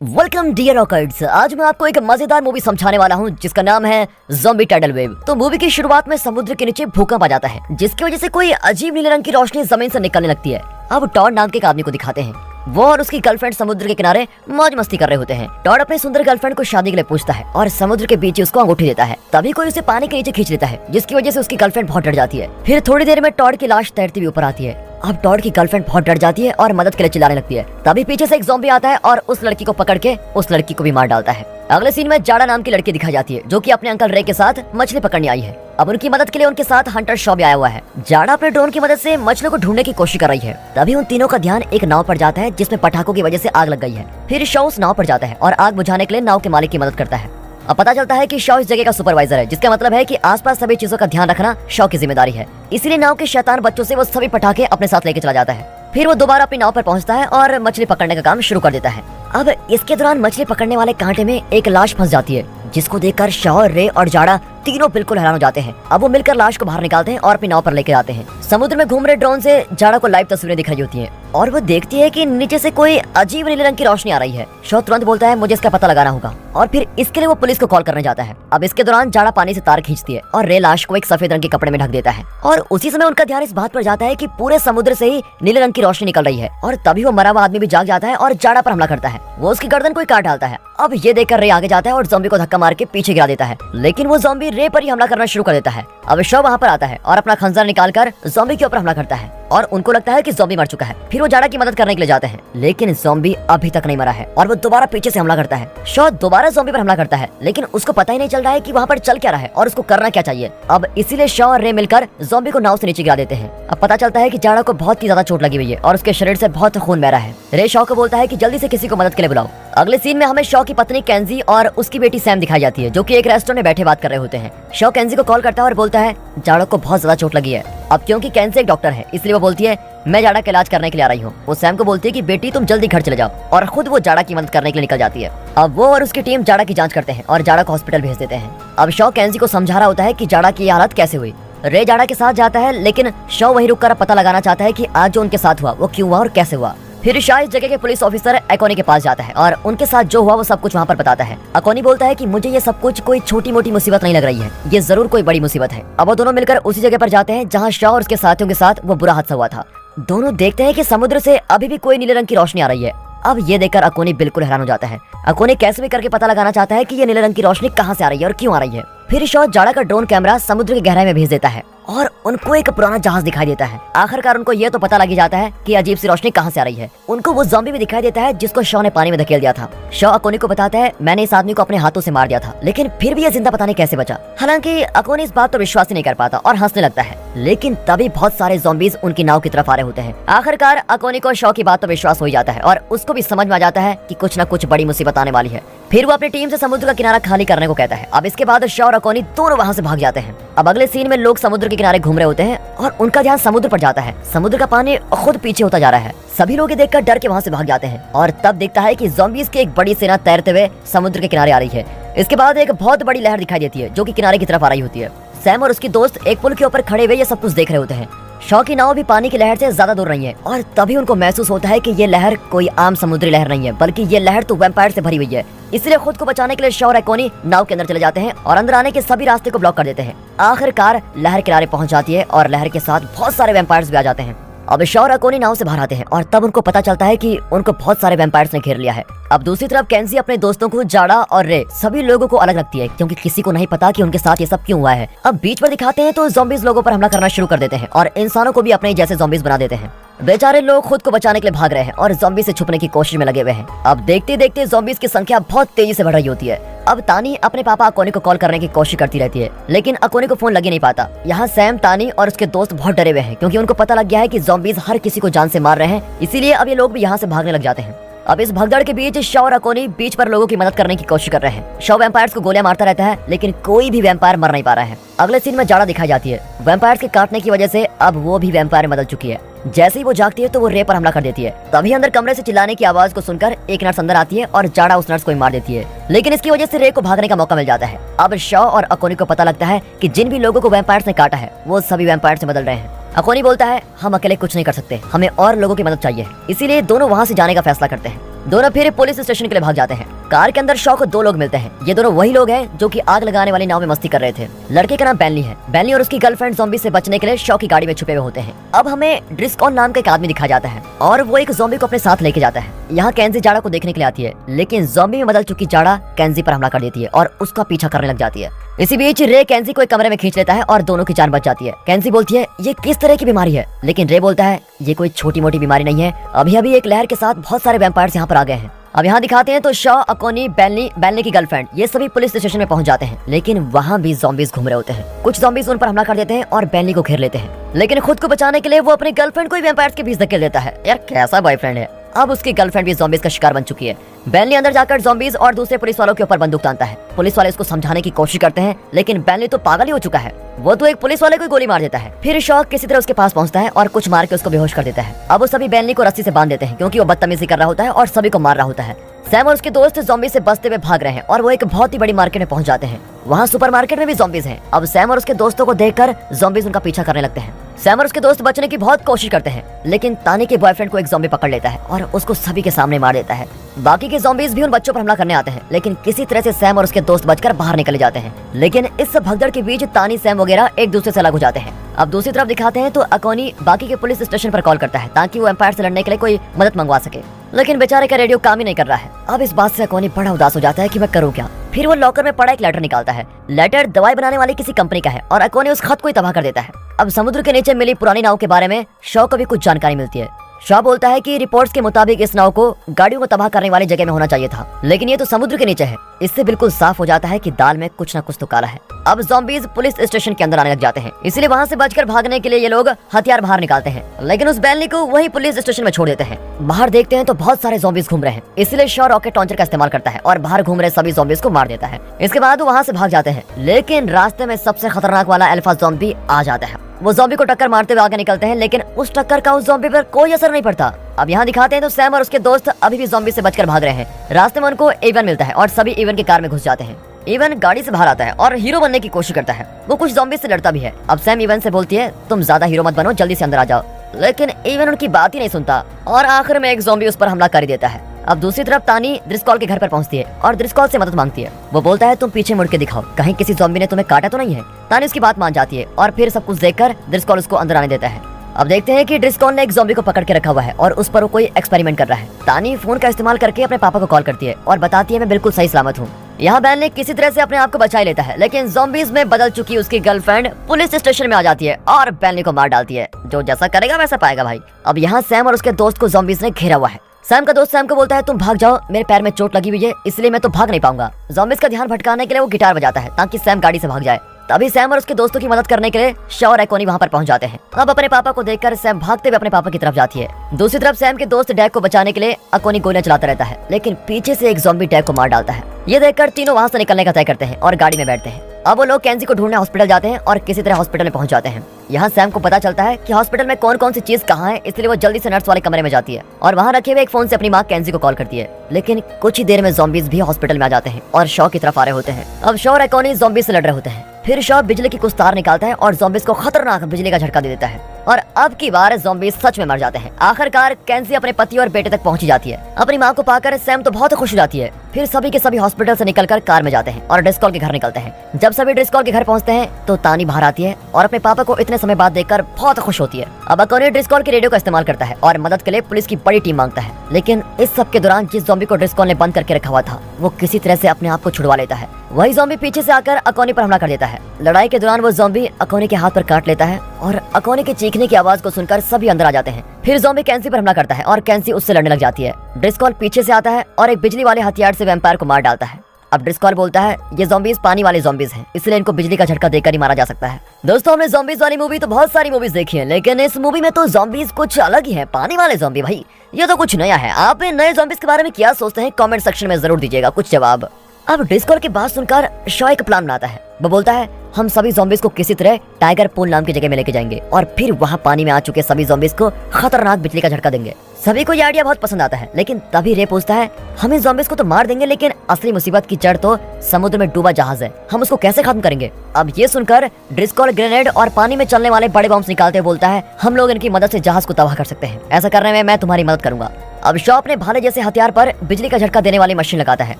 Welcome dear रॉकर्ड्स। आज मैं आपको एक मजेदार मूवी समझाने वाला हूँ जिसका नाम है ज़ॉम्बी टाइडल वेव। तो मूवी की शुरुआत में समुद्र के नीचे भूकंप आ जाता है जिसकी वजह से कोई अजीब नीले रंग की रोशनी जमीन से निकलने लगती है। अब टॉड नाम के एक आदमी को दिखाते हैं। वो और उसकी गर्लफ्रेंड समुद्र के किनारे मौज मस्ती कर रहे होते हैं। टॉड अपनी सुंदर गर्लफ्रेंड को शादी के लिए पूछता है और समुद्र के बीच उसको अंगूठी देता है। तभी कोई उसे पानी के नीचे खींच लेता है जिसकी वजह से उसकी गर्लफ्रेंड बहुत डर जाती है। फिर थोड़ी देर में टॉड की लाश तैरती हुई ऊपर आती है। अब टॉड की गर्लफ्रेंड बहुत डर जाती है और मदद के लिए चिल्लाने लगती है। तभी पीछे से एक ज़ॉम्बी आता है और उस लड़की को पकड़ के उस लड़की को भी मार डालता है। अगले सीन में जाड़ा नाम की लड़की दिखाई जाती है जो कि अपने अंकल रे के साथ मछली पकड़ने आई है। अब उनकी मदद के लिए उनके साथ हंटर शॉ भी आया हुआ है। जाड़ा अपने ड्रोन की मदद से मछलियों को ढूंढने की कोशिश कर रही है। तभी उन तीनों का ध्यान एक नाव पर जाता है जिसमें पटाखों की वजह से आग लग गई है। फिर शॉ उस नाव पर जाता है और आग बुझाने के लिए नाव के मालिक की मदद करता है। अब पता चलता है कि शॉ इस जगह का सुपरवाइजर है, जिसका मतलब है कि आसपास सभी चीजों का ध्यान रखना शॉ की जिम्मेदारी है। इसीलिए नाव के शैतान बच्चों से वो सभी पटाखे अपने साथ लेके चला जाता है। फिर वो दोबारा अपनी नाव पर पहुंचता है और मछली पकड़ने का काम शुरू कर देता है। अब इसके दौरान मछली पकड़ने वाले कांटे में एक लाश फंस जाती है जिसको देखकर शॉ, रे और जाड़ा तीनों बिल्कुल हैरान हो जाते हैं। अब वो मिलकर लाश को बाहर निकालते हैं और अपनी नाव पर लेकर आते हैं। समुद्र में घूम रहे ड्रोन से जाड़ा को लाइव तस्वीरें दिख रही होती हैं और वो देखती है कि नीचे से कोई अजीब नीले रंग की रोशनी आ रही है। शॉ तुरंत बोलता है मुझे इसका पता लगाना होगा और फिर इसके लिए वो पुलिस को कॉल करने जाता है। अब इसके दौरान जाड़ा पानी से तार खींचती है और रे लाश को एक सफेद रंग के कपड़े में ढक देता है और उसी समय उनका ध्यान इस बात पर जाता है कि पूरे समुद्र से ही नीले रंग की रोशनी निकल रही है। और तभी वो मरा हुआ आदमी भी जाग जाता है और जाड़ा पर हमला करता है। वो उसकी गर्दन कोई काट डालता है। अब ये देखकर रे आगे जाता है और ज़ॉम्बी को धक्का मार के पीछे गिरा देता है, लेकिन वो ज़ॉम्बी रे पर ही हमला करना शुरू कर देता है। अब शॉ वहाँ पर आता है और अपना खंजर निकालकर ज़ॉम्बी के ऊपर हमला करता है और उनको लगता है कि ज़ॉम्बी मर चुका है। फिर वो जाड़ा की मदद करने के लिए जाते हैं, लेकिन ज़ॉम्बी अभी तक नहीं मरा है और वो दोबारा पीछे से हमला करता है। शॉ दोबारा ज़ॉम्बी पर हमला करता है, लेकिन उसको पता ही नहीं चल रहा है कि वहाँ पर चल क्या रहा है और उसको करना क्या चाहिए। अब इसीलिए शॉ और रे मिलकर ज़ॉम्बी को नाव से नीचे गिरा देते हैं। अब पता चलता है कि जाड़ा को बहुत ही ज्यादा चोट लगी हुई है और उसके शरीर से बहुत खून बह रहा है। रे शॉ को बोलता है कि जल्दी से किसी को मदद के लिए बुलाओ। अगले सीन में हमें शॉ की पत्नी केंजी और उसकी बेटी सैम दिखाई जाती है जो कि एक रेस्टोरेंट में बैठे बात कर रहे होते हैं। शॉ केंजी को कॉल करता है और बोलता है जाड़ा को बहुत ज्यादा चोट लगी है। अब क्योंकि केंजी एक डॉक्टर है इसलिए वो बोलती है मैं जाड़ा का इलाज करने के लिए आ रही हूँ। वो सैम को बोलती है कि बेटी तुम जल्दी घर चले जाओ और खुद वो जाड़ा की मदद करने के लिए निकल जाती है। अब वो और उसकी टीम जाड़ा की जांच करते हैं और जाड़ा को हॉस्पिटल भेज देते हैं। अब शॉ केंजी को समझा रहा होता है कि जाड़ा की हालत कैसे हुई। रे जाड़ा के साथ जाता है, लेकिन शॉ वहीं रुककर पता लगाना चाहता है कि आज जो उनके साथ हुआ वो क्यों हुआ और कैसे हुआ। फिर शॉ इस जगह के पुलिस ऑफिसर अकोनी के पास जाता है और उनके साथ जो हुआ वो सब कुछ वहाँ पर बताता है। अकोनी बोलता है कि मुझे ये सब कुछ कोई छोटी मोटी मुसीबत नहीं लग रही है, ये जरूर कोई बड़ी मुसीबत है। अब वो दोनों मिलकर उसी जगह पर जाते हैं जहाँ शॉ और उसके साथियों के साथ वो बुरा हादसा हुआ था। दोनों देखते हैं कि समुद्र से अभी भी कोई नीले रंग की रोशनी आ रही है। अब ये देखकर अकोनी बिल्कुल हैरान हो जाता है। अकोनी कैसे भी करके पता लगाना चाहता है कि ये नीले रंग की रोशनी कहाँ से आ रही है और क्यों आ रही है। फिर शॉ जाड़ा का ड्रोन कैमरा समुद्र की गहराई में भेज देता है और उनको एक पुराना जहाज दिखाई देता है। आखिरकार उनको ये तो पता लग जाता है कि अजीब सी रोशनी कहाँ से आ रही है। उनको वो ज़ॉम्बी भी दिखाई देता है जिसको शॉ ने पानी में धकेल दिया था। शॉ अकोनी को बताता है मैंने इस आदमी को अपने हाथों से मार दिया था, लेकिन फिर भी ये जिंदा पता नहीं कैसे बचा। हालांकि अकोनी इस बात पर विश्वास ही नहीं कर पाता और हंसने लगता है, लेकिन तभी बहुत सारे ज़ॉम्बीज उनकी नाव की तरफ आ रहे होते हैं। आखिरकार अकोनी को शॉ की बात पर विश्वास हो जाता है और उसको भी समझ में आ जाता है कि कुछ न कुछ बड़ी मुसीबत आने वाली है। फिर वो अपनी टीम से समुद्र का किनारा खाली करने को कहता है। अब इसके बाद शॉ और अकोनी दोनों वहाँ से भाग जाते हैं। अब अगले सीन में लोग समुद्र के किनारे घूम रहे होते हैं और उनका ध्यान समुद्र पर जाता है। समुद्र का पानी खुद पीछे होता जा रहा है। सभी लोग ये देखकर डर के वहाँ से भाग जाते हैं और तब देखता है कि ज़ॉम्बीज की एक बड़ी सेना तैरते हुए समुद्र के किनारे आ रही है। इसके बाद एक बहुत बड़ी लहर दिखाई देती है जो कि किनारे की तरफ आ रही होती है। सैम और उसकी दोस्त एक पुल के ऊपर खड़े हुए ये सब कुछ देख रहे होते हैं। शॉ की नाव भी पानी की लहर से ज्यादा दूर नहीं है और तभी उनको महसूस होता है कि ये लहर कोई आम समुद्री लहर नहीं है, बल्कि ये लहर तो वैम्पायर से भरी हुई है। इसलिए खुद को बचाने के लिए शॉ और अकोनी नाव के अंदर चले जाते हैं और अंदर आने के सभी रास्ते को ब्लॉक कर देते हैं। आखिरकार लहर किनारे पहुंच जाती है और लहर के साथ बहुत सारे वैम्पायर्स भी आ जाते हैं। अब शॉ और अकोनी नाव से बाहर आते हैं और तब उनको पता चलता है कि उनको बहुत सारे वैम्पायर्स ने घेर लिया है। अब दूसरी तरफ केंजी अपने दोस्तों को, जाड़ा और रे, सभी लोगों को अलग रखती है क्योंकि किसी को नहीं पता कि उनके साथ ये सब क्यों हुआ है। अब बीच पर दिखाते हैं तो ज़ॉम्बीज लोगों पर हमला करना शुरू कर देते हैं और इंसानों को भी अपने जैसे ज़ॉम्बीज बना देते हैं। बेचारे लोग खुद को बचाने के लिए भाग रहे हैं और ज़ॉम्बी से छुपने की कोशिश में लगे हुए हैं। अब देखते देखते ज़ॉम्बीज की संख्या बहुत तेजी से बढ़ रही होती है। अब तानी अपने पापा अकोनी को कॉल करने की कोशिश करती रहती है, लेकिन अकोनी को फोन लग ही नहीं पाता। यहाँ सैम, तानी और उसके दोस्त बहुत डरे हुए हैं क्योंकि उनको पता लग गया है कि ज़ॉम्बीज हर किसी को जान से मार रहे हैं। इसीलिए अब ये लोग भी यहाँ से भागने लग जाते हैं। अब इस भगदड़ के बीच शॉ और अकोनी बीच पर लोगों की मदद करने की कोशिश कर रहे हैं। शॉ वैम्पायर्स को गोलियां मारता रहता है, लेकिन कोई भी वैम्पायर मर नहीं पा रहा है। अगले सीन में जाड़ा दिखाई जाती है। वैम्पायर्स के काटने की वजह से अब वो भी वैम्पायर में बदल चुकी है। जैसे ही वो जागती है तो वो रे पर हमला कर देती है। तभी अंदर कमरे से चिल्लाने की आवाज को सुनकर एक नर्स अंदर आती है और जाड़ा उस नर्स को ही मार देती है, लेकिन इसकी वजह से रे को भागने का मौका मिल जाता है। अब शॉ और अकोनी को पता लगता है कि जिन भी लोगों को वैम्पायर्स ने काटा है वो सभी वैम्पायर्स में बदल रहे हैं। अकोनी बोलता है हम अकेले कुछ नहीं कर सकते, हमें और लोगों की मदद चाहिए, इसीलिए दोनों वहाँ से जाने का फैसला करते हैं। दोनों फिर पुलिस स्टेशन के लिए भाग जाते हैं। कार के अंदर शॉ को 2 लोग मिलते हैं। ये दोनों वही लोग हैं जो कि आग लगाने वाली नाव में मस्ती कर रहे थे। लड़के का नाम बेनली है। बेनली और उसकी गर्लफ्रेंड ज़ॉम्बी से बचने के लिए शॉ की गाड़ी में छुपे हुए होते हैं। अब हमें ड्रिस्कॉन नाम का एक आदमी दिखाया जाता है और वो एक ज़ॉम्बी को अपने साथ लेके जाता है। यहाँ केंजी जाड़ा को देखने के लिए आती है, लेकिन ज़ॉम्बी में बदल चुकी जाड़ा केंजी पर हमला कर देती है और उसका पीछा करने लग जाती है। इसी बीच रे केंजी को एक कमरे में खींच लेता है और दोनों की जान बच जाती है। केंजी बोलती है ये किस तरह की बीमारी है, लेकिन रे बोलता है ये कोई छोटी मोटी बीमारी नहीं है, अभी अभी एक लहर के साथ बहुत सारे वैम्पायर्स यहाँ पर आ गए हैं। अब यहाँ दिखाते हैं तो शॉ, अकोनी, बेनली की गर्लफ्रेंड ये सभी पुलिस स्टेशन में पहुंच जाते हैं, लेकिन वहाँ भी ज़ॉम्बीज घूम रहे होते हैं। कुछ ज़ॉम्बीज उन पर हमला कर देते हैं और बेनली को घेर लेते हैं, लेकिन खुद को बचाने के लिए वो अपनी गर्लफ्रेंड को ही वैम्पायर्स के बीच धकेल देता है। यार कैसा बॉयफ्रेंड है। अब उसकी गर्लफ्रेंड भी ज़ॉम्बीज का शिकार बन चुकी है। बेनली अंदर जाकर ज़ॉम्बीज और दूसरे पुलिस वालों के ऊपर बंदूक तानता है। पुलिस वाले उसको समझाने की कोशिश करते हैं, लेकिन बेनली तो पागल ही हो चुका है। वो तो एक पुलिस वाले को गोली मार देता है। फिर शॉ किसी तरह उसके पास पहुंचता है और कुछ मार के उसको बेहोश कर देता है। अब वो सभी बेनली को रस्सी से बांध देते हैं, क्योंकि वो बदतमीजी कर रहा होता है और सभी को मार रहा होता है। सैम और उसके दोस्त ज़ॉम्बी से बचते हुए भाग रहे हैं और वो एक बहुत ही बड़ी मार्केट में पहुंच जाते हैं। वहाँ सुपरमार्केट में भी ज़ॉम्बीज हैं। अब सैम और उसके दोस्तों को देखकर ज़ॉम्बीज उनका पीछा करने लगते हैं। सैम और उसके दोस्त बचने की बहुत कोशिश करते हैं, लेकिन तानी के बॉयफ्रेंड को एक ज़ॉम्बी पकड़ लेता है और उसको सभी के सामने मार देता है। बाकी के ज़ॉम्बीज भी उन बच्चों पर हमला करने आते हैं, लेकिन किसी तरह से सैम और उसके दोस्त बचकर बाहर निकले जाते हैं। लेकिन इस भगदड़ के बीच तानी, सैम वगैरह एक दूसरे से अलग हो जाते हैं। अब दूसरी तरफ दिखाते हैं तो अकोनी बाकी के पुलिस स्टेशन पर कॉल करता है ताकि वो एम्पायर से लड़ने के लिए कोई मदद मंगवा सके, लेकिन बेचारे का रेडियो काम ही नहीं कर रहा है। अब इस बात से अकोनी बड़ा उदास हो जाता है कि मैं करूँ क्या। फिर वो लॉकर में पड़ा एक लेटर निकालता है। लेटर दवाई बनाने वाली किसी कंपनी का है और अकोनी उस खत को ही तबाह कर देता है। अब समुद्र के नीचे मिली पुरानी नाव के बारे में शॉ को भी कुछ जानकारी मिलती है। शॉ बोलता है कि रिपोर्ट्स के मुताबिक इस नाव को गाड़ियों को तबाह करने वाली जगह में होना चाहिए था, लेकिन ये तो समुद्र के नीचे है। इससे बिल्कुल साफ हो जाता है कि दाल में कुछ न कुछ तो काला है। अब ज़ॉम्बीज पुलिस स्टेशन के अंदर आने लग जाते हैं, इसलिए वहाँ से बचकर भागने के लिए ये लोग हथियार बाहर निकालते हैं, लेकिन उस बेनली को वही पुलिस स्टेशन में छोड़ देते हैं। बाहर देखते हैं तो बहुत सारे ज़ॉम्बीज घूम रहे हैं, इसलिए शॉ रॉकेट लॉन्चर का इस्तेमाल करता है और बाहर घूम रहे सभी ज़ॉम्बीज को मार देता है। इसके बाद वो वहाँ से भाग जाते हैं, लेकिन रास्ते में सबसे खतरनाक वाला अल्फा ज़ॉम्बी आ जाता है। वो ज़ॉम्बी को टक्कर मारते हुए आगे निकलते हैं, लेकिन उस टक्कर का उस ज़ॉम्बी पर कोई असर नहीं पड़ता। अब यहाँ दिखाते हैं तो सैम और उसके दोस्त अभी भी ज़ॉम्बी से बचकर भाग रहे हैं। रास्ते में उनको इवन मिलता है और सभी इवन की कार में घुस जाते हैं। इवन गाड़ी से बाहर आता है और हीरो बनने की कोशिश करता है। वो कुछ ज़ॉम्बी से लड़ता भी है। अब सैम इवन से बोलती है तुम ज्यादा हीरो मत बनो, जल्दी से अंदर आ जाओ, लेकिन इवन उनकी बात ही नहीं सुनता और आखिर में एक ज़ॉम्बी उस पर हमला कर ही देता है। अब दूसरी तरफ तानी ड्रिस्कॉल के घर पर पहुंचती है और ड्रिस्कॉल से मदद मांगती है। वो बोलता है तुम पीछे मुड़ के दिखाओ, कहीं किसी ज़ॉम्बी ने तुम्हें काटा तो नहीं है। तानी उसकी बात मान जाती है और फिर सब कुछ देखकर ड्रिस्कॉल उसको अंदर आने देता है। अब देखते हैं कि ड्रिस्कॉल ने एक ज़ॉम्बी को पकड़ के रखा हुआ है और उस पर वो कोई एक्सपेरिमेंट कर रहा है। तानी फोन का इस्तेमाल करके अपने पापा को कॉल करती है और बताती है मैं बिल्कुल सही सलामत हूँ। यहाँ बैन ने किसी तरह से अपने आप को बचा लेता है, लेकिन ज़ॉम्बीज में बदल चुकी उसकी गर्लफ्रेंड पुलिस स्टेशन में आ जाती है और बेनली को मार डालती है। जो जैसा करेगा वैसा पाएगा भाई। अब यहाँ सैम और उसके दोस्त को ज़ॉम्बीज ने घेरा हुआ है। सैम का दोस्त सैम को बोलता है तुम भाग जाओ, मेरे पैर में चोट लगी हुई है इसलिए मैं तो भाग नहीं पाऊंगा। ज़ॉम्बीज का ध्यान भटकाने के लिए वो गिटार बजाता है ताकि सैम गाड़ी से भाग जाए। तभी सैम और उसके दोस्तों की मदद करने के लिए शॉ और एकोनी वहाँ पर पहुंच जाते हैं। अब अपने पापा को देखकर सैम भागते हुए अपने पापा की तरफ जाती है। दूसरी तरफ सैम के दोस्त डैग को बचाने के लिए अकोनी गोलियां चलाता रहता है, लेकिन पीछे से एक ज़ॉम्बी डैग को मार डालता है। ये देखकर तीनों वहाँ से निकलने का तय करते हैं और गाड़ी में बैठते हैं। अब वो लोग केंजी को ढूंढने हॉस्पिटल जाते हैं और किसी तरह हॉस्पिटल में पहुंच जाते हैं। यहाँ सैम को पता चलता है कि हॉस्पिटल में कौन कौन सी चीज कहाँ है, इसलिए वो जल्दी से नर्स वाले कमरे में जाती है और वहाँ रखे हुए एक फोन से अपनी माँ केंजी को कॉल करती है। लेकिन कुछ ही देर में ज़ॉम्बीज भी हॉस्पिटल में आ जाते हैं और शॉ की तरफ आ रहे होते हैं। अब शॉ और एकोनी ज़ॉम्बीज से लड़ रहे होते हैं। फिर शॉ बिजली की कुछ तार निकालता है और ज़ॉम्बीज को खतरनाक बिजली का झटका दे देता है और अब की बार ज़ॉम्बीज सच में मर जाते हैं। आखिरकार केंजी अपने पति और बेटे तक पहुंची जाती है। अपनी माँ को पाकर सैम तो बहुत खुश हो जाती है। फिर सभी के सभी हॉस्पिटल से निकलकर कार में जाते हैं और ड्रिस्कॉल के घर निकलते हैं। जब सभी ड्रिस्कॉल के घर पहुंचते हैं तो तानी बाहर आती है और अपने पापा को इतने समय बाद देखकर बहुत खुश होती है। अब अकोनी ड्रिस्कॉल के रेडियो का इस्तेमाल करता है और मदद के लिए पुलिस की बड़ी टीम मांगता है, लेकिन इस सब के दौरान जिस ज़ॉम्बी को ड्रिस्कॉल ने बंद करके रखा हुआ था वो किसी तरह से अपने आप को छुड़वा लेता है। वही ज़ॉम्बी पीछे से आकर अकोनी पर हमला कर देता है। लड़ाई के दौरान वो ज़ॉम्बी अकोनी के हाथ पर काट लेता है और अकोनी के चीखने की आवाज को सुनकर सभी अंदर आ जाते हैं। फिर ज़ॉम्बी केंजी पर हमला करता है और केंजी उससे लड़ने लग जाती है। ड्रिस्कॉल पीछे से आता है और एक बिजली वाले हथियार से वैम्पायर को मार डालता है। अब ड्रिस्कॉल बोलता है ये ज़ॉम्बीज पानी वाले ज़ॉम्बीज हैं, इसलिए इनको बिजली का झटका देकर ही मारा जा सकता है। दोस्तों हमने ज़ॉम्बीज वाली मूवी तो बहुत सारी मूवीज देखी है, लेकिन इस मूवी में तो ज़ॉम्बीज कुछ अलग ही है। पानी वाले ज़ॉम्बी भाई, ये तो कुछ नया है। आप नए ज़ॉम्बीज के बारे में क्या सोचते हैं कमेंट सेक्शन में जरूर दीजिएगा कुछ जवाब। अब ड्रिस्कॉल की बात सुनकर शॉ एक प्लान बनाता है। वो बोलता है हम सभी ज़ॉम्बीज को किसी तरह टाइगर पूल नाम की जगह में लेके जाएंगे और फिर वहाँ पानी में आ चुके सभी ज़ॉम्बीज को खतरनाक बिजली का झटका देंगे। सभी को ये आइडिया बहुत पसंद आता है, लेकिन तभी रे पूछता है हम इन ज़ॉम्बीज को तो मार देंगे, लेकिन असली मुसीबत की जड़ तो समुद्र में डूबा जहाज है, हम उसको कैसे खत्म करेंगे। अब ये सुनकर ड्रिस्कॉल ग्रेनेड और पानी में चलने वाले बड़े बॉम्ब्स निकालते हुए बोलता है हम लोग इनकी मदद से जहाज को तबाह कर सकते हैं, ऐसा करने में मैं तुम्हारी मदद करूंगा। अब शॉ अपने भाले जैसे हथियार पर बिजली का झटका देने वाली मशीन लगाता है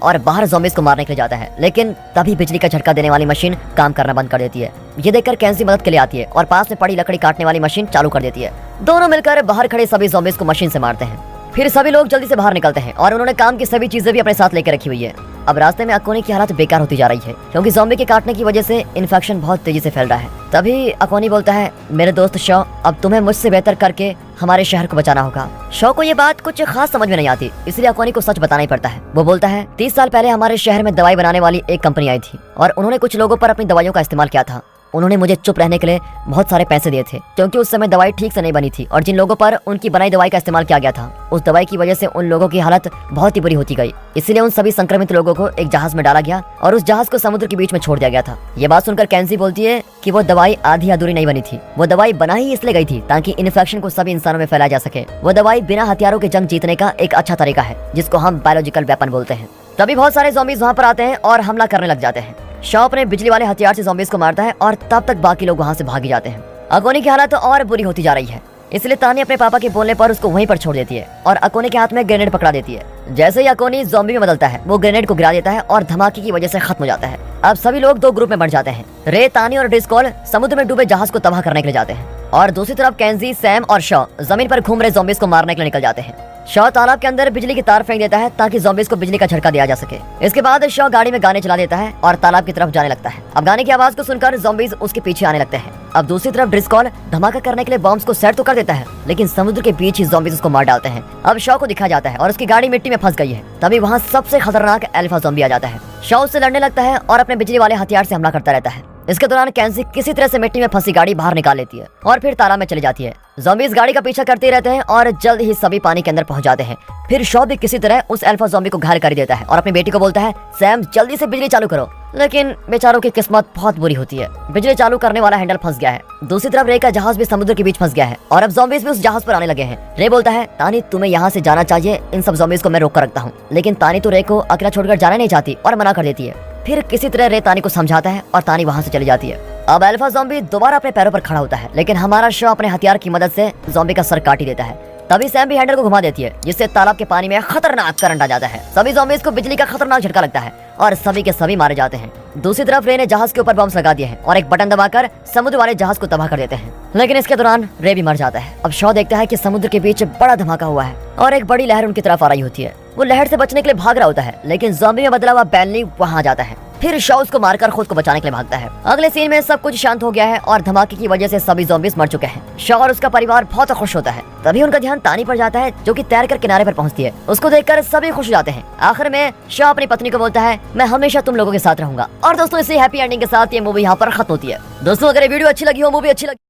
और बाहर ज़ॉम्बीज़ को मारने के लिए जाता है, लेकिन तभी बिजली का झटका देने वाली मशीन काम करना बंद कर देती है। ये देखकर कैंसी मदद के लिए आती है और पास में पड़ी लकड़ी काटने वाली मशीन चालू कर देती है। दोनों मिलकर बाहर खड़े सभी ज़ॉम्बीज़ को मशीन से मारते हैं। फिर सभी लोग जल्दी से बाहर निकलते हैं और उन्होंने काम की सभी चीजें भी अपने साथ लेकर रखी हुई है। अब रास्ते में अकोनी की हालत बेकार होती जा रही है क्योंकि ज़ॉम्बी के काटने की वजह से इन्फेक्शन बहुत तेजी से फैल रहा है। तभी अकोनी बोलता है, मेरे दोस्त शॉ, अब तुम्हें मुझसे बेहतर करके हमारे शहर को बचाना होगा। शॉ को ये बात कुछ खास समझ में नहीं आती, इसलिए अकोनी को सच बताना ही पड़ता है। वो बोलता है, 30 साल पहले हमारे शहर में दवाई बनाने वाली एक कंपनी आई थी और उन्होंने कुछ लोगों पर अपनी दवाइयों का इस्तेमाल किया था। उन्होंने मुझे चुप रहने के लिए बहुत सारे पैसे दिए थे क्योंकि उस समय दवाई ठीक से नहीं बनी थी और जिन लोगों पर उनकी बनाई दवाई का इस्तेमाल किया गया था, उस दवाई की वजह से उन लोगों की हालत बहुत ही बुरी होती गई। इसलिए उन सभी संक्रमित लोगों को एक जहाज में डाला गया और उस जहाज को समुद्र के बीच में छोड़ दिया गया था। ये बात सुनकर कैंसी बोलती है कि वो दवाई आधी अधूरी नहीं बनी थी। वो दवाई बना ही इसलिए गई थी ताकि इन्फेक्शन को सभी इंसानों में फैलाया जा सके। वो दवाई बिना हथियारों के जंग जीतने का एक अच्छा तरीका है जिसको हम बायोलॉजिकल वेपन बोलते हैं। तभी बहुत सारे ज़ॉम्बीज़ वहाँ पर आते हैं और हमला करने लग जाते हैं। शॉ अपने बिजली वाले हथियार से ज़ॉम्बीज़ को मारता है और तब तक बाकी लोग वहाँ से भाग जाते हैं। अकोनी की हालत और बुरी होती जा रही है, इसलिए तानी अपने पापा के बोलने पर उसको वहीं पर छोड़ देती है और अकोनी के हाथ में ग्रेनेड पकड़ा देती है। जैसे ही अकोनी ज़ॉम्बी में बदलता है, वो ग्रेनेड को गिरा देता है और धमाके की वजह से खत्म हो जाता है। अब सभी लोग 2 ग्रुप में बढ़ जाते हैं। रे, तानी और ड्रिस्कॉल समुद्र में डूबे जहाज को तबाह करने के लिए जाते हैं और दूसरी तरफ कैंजी, सैम और शॉ जमीन पर घूम रहे ज़ॉम्बीज़ को मारने के लिए निकल जाते हैं। शॉ तालाब के अंदर बिजली की तार फेंक देता है ताकि ज़ॉम्बीज़ को बिजली का झटका दिया जा सके। इसके बाद शॉ गाड़ी में गाने चला देता है और तालाब की तरफ जाने लगता है। अब गाने की आवाज को सुनकर ज़ॉम्बीज़ उसके पीछे आने लगते हैं। अब दूसरी तरफ ड्रिस्कॉल धमाका करने के लिए बॉम्ब्स को सेट तो कर देता है, लेकिन समुद्र के बीच ही ज़ॉम्बीज़ उसको मार डालते हैं। अब शॉ को दिखाया जाता है और उसकी गाड़ी मिट्टी में फंस गई है। तभी वहाँ सबसे खतरनाक अल्फा ज़ॉम्बी आ जाता है। शॉ उससे लड़ने लगता है और अपने बिजली वाले हथियार से हमला करता रहता है। इसके दौरान कैंसी किसी तरह से मिट्टी में फंसी गाड़ी बाहर निकाल लेती है और फिर तालाब में चली जाती है। ज़ॉम्बीज़ गाड़ी का पीछा करते रहते हैं और जल्द ही सभी पानी के अंदर पहुंच जाते हैं। फिर शॉ भी किसी तरह उस अल्फा ज़ॉम्बी को घायल कर देता है और अपनी बेटी को बोलता है, सैम जल्दी से बिजली चालू करो। लेकिन बेचारों की किस्मत बहुत बुरी होती है। बिजली चालू करने वाला हैंडल फंस गया है। दूसरी तरफ रे का जहाज भी समुद्र के बीच फंस गया है और अब ज़ॉम्बीज़ भी उस जहाज पर आने लगे हैं। रे बोलता है, तानी तुम्हें यहाँ से जाना चाहिए, इन सब ज़ॉम्बीज़ को मैं रोक कर रखता हूँ। लेकिन तानी तो रे को अकेला छोड़कर जाना नहीं चाहती और मना कर देती है। फिर किसी तरह रे तानी को समझाता है और तानी वहाँ से चली जाती है। अब अल्फा ज़ॉम्बी दोबारा अपने पैरों पर खड़ा होता है, लेकिन हमारा शॉ अपने हथियार की मदद से ज़ॉम्बी का सर काट ही देता है। तभी सैम भी हैंडल को घुमा देती है, जिससे तालाब के पानी में खतरनाक करंट आ जाता है। सभी ज़ॉम्बीज़ को बिजली का खतरनाक झटका लगता है और सभी के सभी मारे जाते हैं। दूसरी तरफ रे ने जहाज के ऊपर बम्स लगा दिए हैं और एक बटन दबाकर समुद्र वाले जहाज को तबाह कर देते हैं। लेकिन इसके दौरान रे भी मर जाता है। अब शॉ देखता है कि समुद्र के बीच बड़ा धमाका हुआ है और एक बड़ी लहर उनकी तरफ आ रही होती है। वो लहर से बचने के लिए भाग रहा होता है, लेकिन ज़ॉम्बी में बदला हुआ बैनली वहाँ आ जाता है। फिर शॉ उसको मारकर खुद को बचाने के लिए भागता है। अगले सीन में सब कुछ शांत हो गया है और धमाके की वजह से सभी ज़ॉम्बीज़ मर चुके हैं। शॉ और उसका परिवार बहुत खुश होता है। तभी उनका ध्यान तानी पर जाता है, जो कि तैरकर किनारे पर पहुंचती है। उसको देखकर सभी खुश हो जाते हैं। आखिर में शॉ अपनी पत्नी को बोलता है, मैं हमेशा तुम लोगों के साथ रहूंगा। और दोस्तों, इसी हैप्पी एंडिंग के साथ ये मूवी यहाँ पर खत्म होती है। दोस्तों, अगर ये वीडियो अच्छी लगी हो, मूवी अच्छी लगी